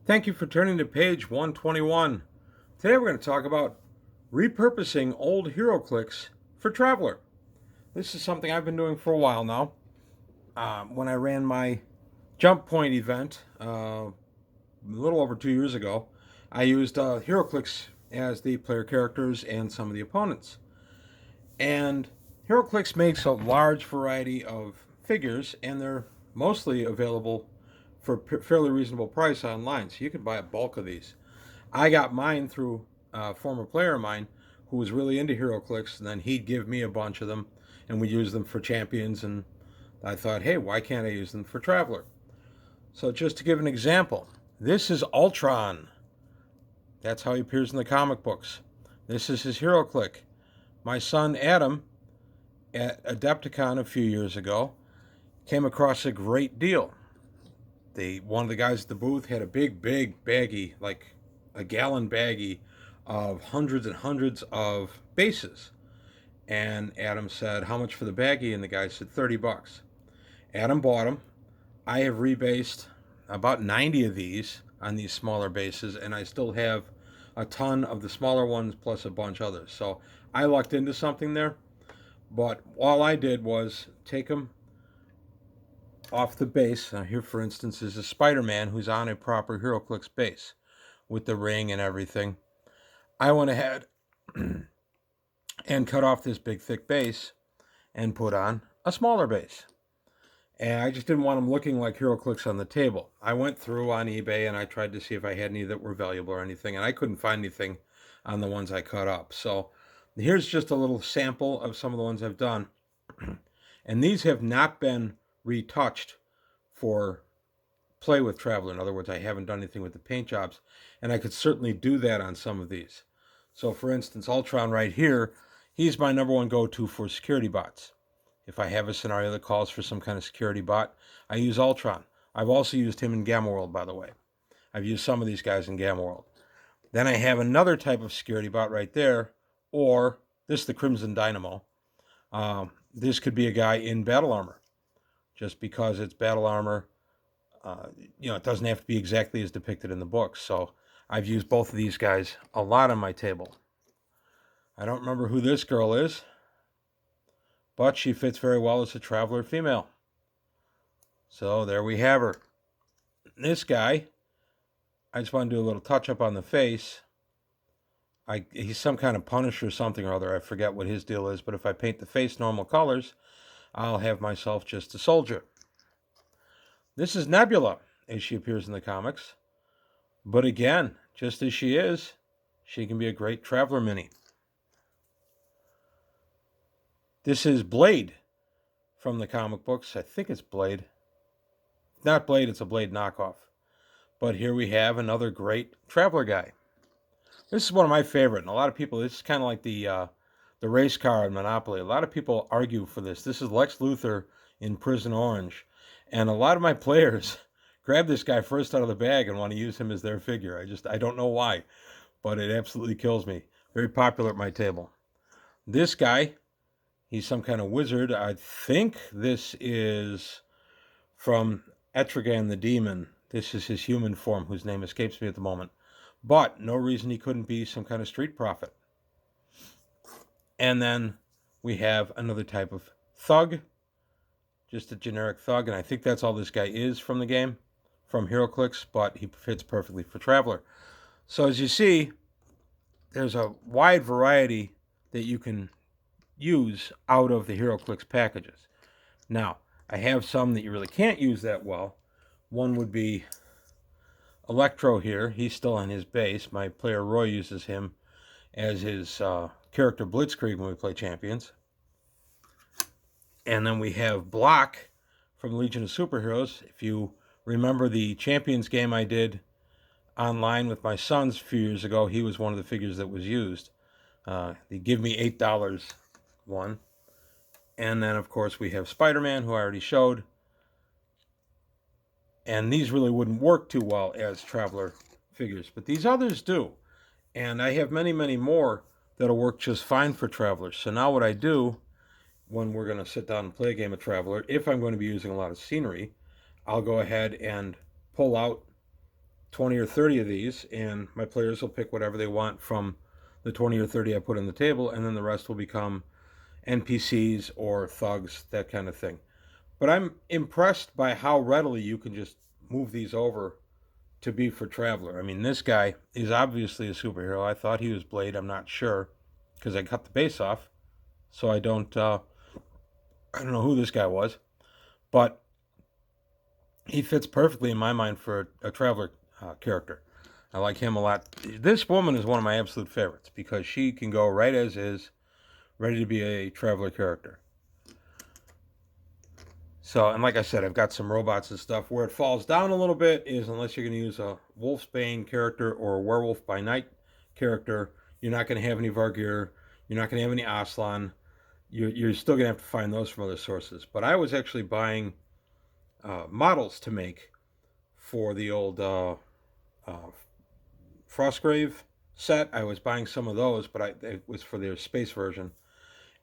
Thank you for turning to page 121. Today we're going to talk about repurposing old Heroclix for Traveler. This is something I've been doing for a while now. When I ran my jump point event a little over 2 years ago, I used Heroclix as the player characters and some of the opponents. And Heroclix makes a large variety of figures, and they're mostly available for fairly reasonable price online. So you can buy a bulk of these. I got mine through a former player of mine who was really into Heroclix, and then he'd give me a bunch of them, and we'd use them for champions. And I thought, hey, why can't I use them for Traveler? So just to give an example, this is Ultron. That's how he appears in the comic books. This is his Heroclix. My son Adam, at Adepticon a few years ago, came across a great deal. One of the guys at the booth had a big baggie, like a gallon baggie of hundreds and hundreds of bases. And Adam said, how much for the baggie? And the guy said, $30. Adam bought them. I have rebased about 90 of these on these smaller bases, and I still have a ton of the smaller ones plus a bunch others. So I lucked into something there. But all I did was take them off the base. Now here, for instance, is a Spider-Man who's on a proper Heroclix base with the ring and everything. I went ahead and cut off this big thick base and put on a smaller base. And I just didn't want them looking like Heroclix on the table. I went through on eBay and I tried to see if I had any that were valuable or anything, and I couldn't find anything on the ones I cut up. So here's just a little sample of some of the ones I've done. And these have not been retouched for play with Traveler. In other words, I haven't done anything with the paint jobs, and I could certainly do that on some of these. So for instance, Ultron right here, he's my number one go-to for security bots. If I have a scenario that calls for some kind of security bot, I use Ultron. I've also used him in Gamma World, by the way. I've used some of these guys in Gamma World. Then I have another type of security bot right there, or this is the Crimson Dynamo. This could be a guy in battle armor. Just because it's battle armor, it doesn't have to be exactly as depicted in the books. So I've used both of these guys a lot on my table. I don't remember who this girl is, but she fits very well as a Traveler female. So there we have her. This guy, I just want to do a little touch up on the face. He's some kind of Punisher or something or other. I forget what his deal is, but if I paint the face normal colors, I'll have myself just a soldier. This is Nebula, as she appears in the comics. But again, just as she is, she can be a great Traveler mini. This is Blade from the comic books. I think it's Blade. Not Blade, it's a Blade knockoff. But here we have another great Traveler guy. This is one of my favorite, and a lot of people, this is kind of like the race car in Monopoly. A lot of people argue for this. This is Lex Luthor in Prison Orange. And a lot of my players grab this guy first out of the bag and want to use him as their figure. I don't know why, but it absolutely kills me. Very popular at my table. This guy, he's some kind of wizard. I think this is from Etrigan the Demon. This is his human form, whose name escapes me at the moment. But no reason he couldn't be some kind of street prophet. And then we have another type of thug. Just a generic thug, and I think that's all this guy is from the game, from Heroclix, but he fits perfectly for Traveler. So as you see, there's a wide variety that you can use out of the Heroclix packages. Now, I have some that you really can't use that well. One would be Electro here. He's still on his base. My player Roy uses him as his character Blitzkrieg when we play Champions. And then we have Block from Legion of Superheroes. If you remember the Champions game I did online with my sons a few years ago, he was one of the figures that was used. They give me $8 one. And then, of course, we have Spider-Man, who I already showed. And these really wouldn't work too well as Traveler figures, but these others do. And I have many, many more that'll work just fine for Travelers. So now what I do, when we're going to sit down and play a game of Traveler, if I'm going to be using a lot of scenery, I'll go ahead and pull out 20 or 30 of these, and my players will pick whatever they want from the 20 or 30 I put on the table, and then the rest will become NPCs or thugs, that kind of thing. But I'm impressed by how readily you can just move these over to be for Traveler. I mean, this guy is obviously a superhero. I thought he was Blade. I'm not sure because I cut the base off, so I don't know who this guy was, but he fits perfectly in my mind for a Traveler character. I like him a lot. This woman is one of my absolute favorites because she can go right as is, ready to be a Traveler character. So, and like I said, I've got some robots and stuff. Where it falls down a little bit is unless you're going to use a Wolfsbane character or a Werewolf by Night character, you're not going to have any Vargir, you're not going to have any Aslan. You're still going to have to find those from other sources. But I was actually buying models to make for the old Frostgrave set. I was buying some of those, but it was for their space version.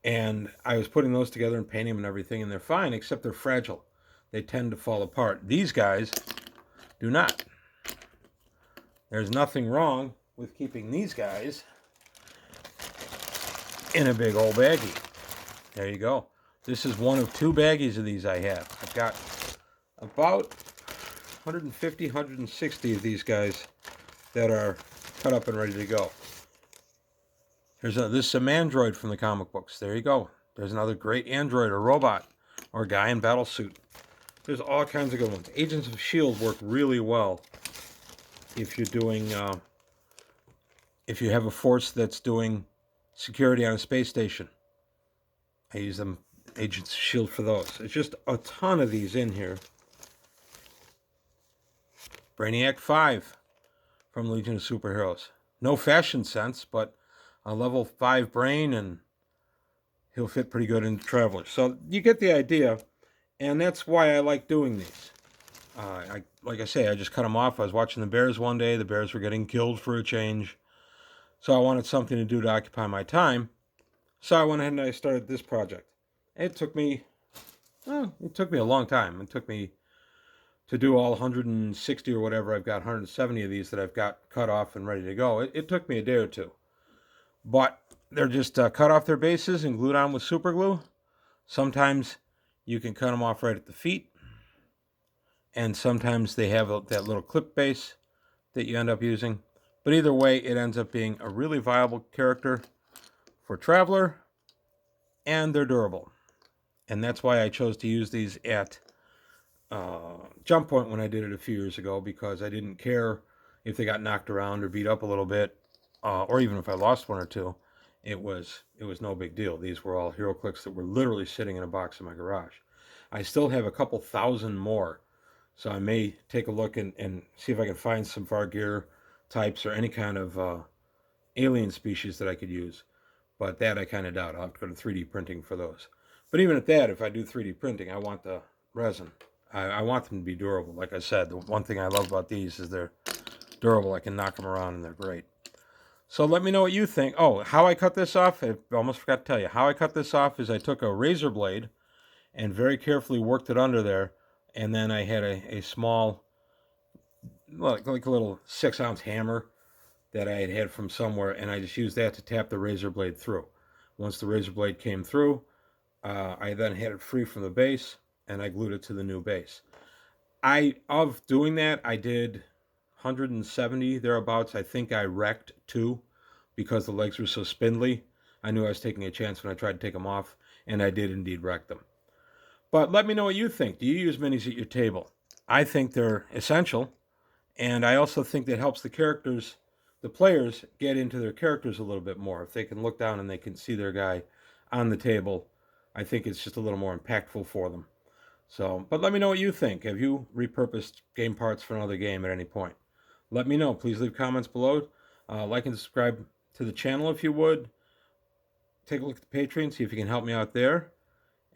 And I was putting those together and painting them and everything, and they're fine, except they're fragile. They tend to fall apart. These guys do not. There's nothing wrong with keeping these guys in a big old baggie. There you go. This is one of 2 baggies of these I have. I've got about 150, 160 of these guys that are cut up and ready to go. This is some android from the comic books. There you go. There's another great android or robot or guy in battle suit. There's all kinds of good ones. Agents of S.H.I.E.L.D. work really well if you're doing, if you have a force that's doing security on a space station. I use them, Agents of S.H.I.E.L.D. for those. There's just a ton of these in here. Brainiac 5 from Legion of Superheroes. No fashion sense, but a level 5 brain, and he'll fit pretty good into Traveler. So you get the idea, and that's why I like doing these. Like I say, I just cut them off. I was watching the Bears one day. The Bears were getting killed for a change. So I wanted something to do to occupy my time. So I went ahead and I started this project. It took me a long time. It took me to do all 160 or whatever. I've got 170 of these that I've got cut off and ready to go. It took me a day or two. But they're just cut off their bases and glued on with super glue. Sometimes you can cut them off right at the feet. And sometimes they have that little clip base that you end up using. But either way, it ends up being a really viable character for Traveler. And they're durable. And that's why I chose to use these at Jump Point when I did it a few years ago. Because I didn't care if they got knocked around or beat up a little bit. Or even if I lost one or two, it was no big deal. These were all Heroclix that were literally sitting in a box in my garage. I still have a couple thousand more, so I may take a look and see if I can find some Vargir types or any kind of alien species that I could use. But that I kind of doubt. I'll have to go to 3D printing for those. But even at that, if I do 3D printing, I want the resin. I want them to be durable. Like I said, the one thing I love about these is they're durable. I can knock them around and they're great. So let me know what you think. Oh, how I cut this off, I almost forgot to tell you. How I cut this off is I took a razor blade and very carefully worked it under there. And then I had a small, like a little 6-ounce hammer that I had from somewhere. And I just used that to tap the razor blade through. Once the razor blade came through, I then had it free from the base and I glued it to the new base. Of doing that, I did 170 thereabouts. I think I wrecked 2 because the legs were so spindly. I knew I was taking a chance when I tried to take them off, and I did indeed wreck them. But let me know what you think. Do you use minis at your table? I think they're essential, and I also think that helps the players get into their characters a little bit more. If they can look down and they can see their guy on the table, I think it's just a little more impactful for them. So, but let me know what you think. Have you repurposed game parts for another game at any point? Let me know. Please leave comments below. Like and subscribe to the channel if you would. Take a look at the Patreon, see if you can help me out there.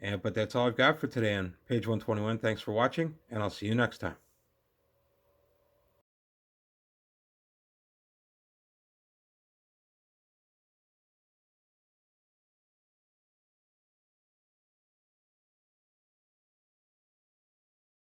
But that's all I've got for today on page 121. Thanks for watching, and I'll see you next time.